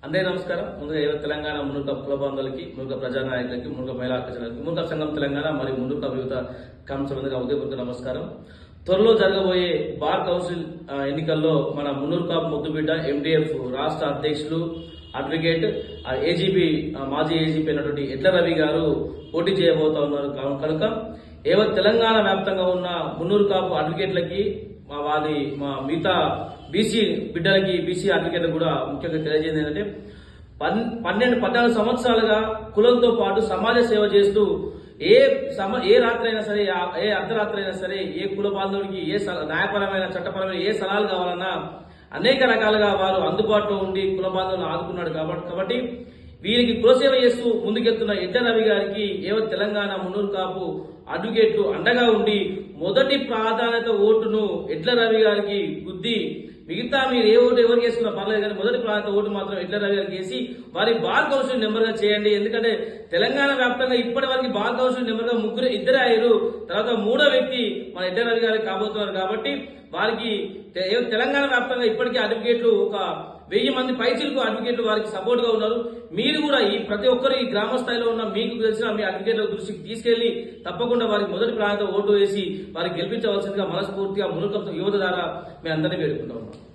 అందరికీ నమస్కారం. ముందుగా తెలంగాణ మునుక కుల బంధువులకి, మునుక ప్రజానాయకులకి, మునుక మహిళా అధ్యక్షులకి, మునుక సంఘం తెలంగాణ మరియు మునుక వివిధ కౌన్సిల్ ఉదయపూర్వక నమస్కారం. త్వరలో జరగబోయే బార్ కౌన్సిల్ ఎన్నికల్లో మన మున్నూరు కాపు ముద్దుబిడ్డ MDF రాష్ట్ర అధ్యక్షులు అడ్వకేట్ ఏజీపీ మాజీ ఏజీపీ అయినటువంటి ఎడ్ల రవి గారు పోటీ చేయబోతా ఉన్నారు కనుక తెలంగాణ వ్యాప్తంగా ఉన్న మున్నూరు కాపు అడ్వకేట్లకి మా మిగతా బీసీ బిడ్డలకి, బీసీ అడ్వకేట్లకు కూడా ముఖ్యంగా తెలియజేయండి ఏంటంటే 14 సంవత్సరాలుగా కులంతో పాటు సమాజ సేవ చేస్తూ ఏ రాత్రి అయినా సరే, ఏ అర్ధరాత్రి అయినా సరే, ఏ కుల బాంధవుడికి ఏ న్యాయపరమైన చట్టపరమైన ఏ సలహాలు కావాలన్నా అనేక రకాలుగా వారు అందుబాటులో ఉండి కుల బాంధవులను ఆదుకున్నాడు కాబట్టి వీరికి కులసేవ చేస్తూ ముందుకెళ్తున్న ఎడ్ల రవి గారికి తెలంగాణ మున్నూరు కాపు అడ్వకేట్లు అండగా ఉండి మొదటి ప్రాధాన్యత ఓటును ఎడ్ల రవి గారికి గుద్ది, మిగతా మీరు ఏ ఓటు ఎవరికి వేసుకున్నా పర్లేదు కానీ మొదటి ప్రాధాన్యత ఓటు మాత్రం ఎడ్ల రవి గారికి వేసి వారి బార్ కౌన్సిల్ నెంబర్ గా చేయండి. ఎందుకంటే తెలంగాణ వ్యాప్తంగా ఇప్పటి వరకు బార్ కౌన్సిల్ నెంబర్ గా ఇద్దరే అయ్యారు. తర్వాత మూడో వ్యక్తి మన ఎడ్ల రవి గారికి కాబోతున్నారు. కాబట్టి వారికి తెలంగాణ వ్యాప్తంగా ఇప్పటికీ అడ్వకేట్లు ఒక 1000 మంది పైచిలకు అడ్వకేట్లు వారికి సపోర్ట్ గా ఉన్నారు. మీరు కూడా ప్రతి ఒక్కరు ఈ గ్రామ స్థాయిలో ఉన్న మీకు తెలిసిన మీ అడ్వకేట్ల దృష్టికి తీసుకెళ్లి తప్పకుండా వారికి మొదటి ప్రాధాన్యత ఓటు వేసి వారికి గెలిపించవలసిందిగా మనస్ఫూర్తిగా మునుక యువత ద్వారా మేము అందరినీ వేడుకుంటా ఉన్నాం.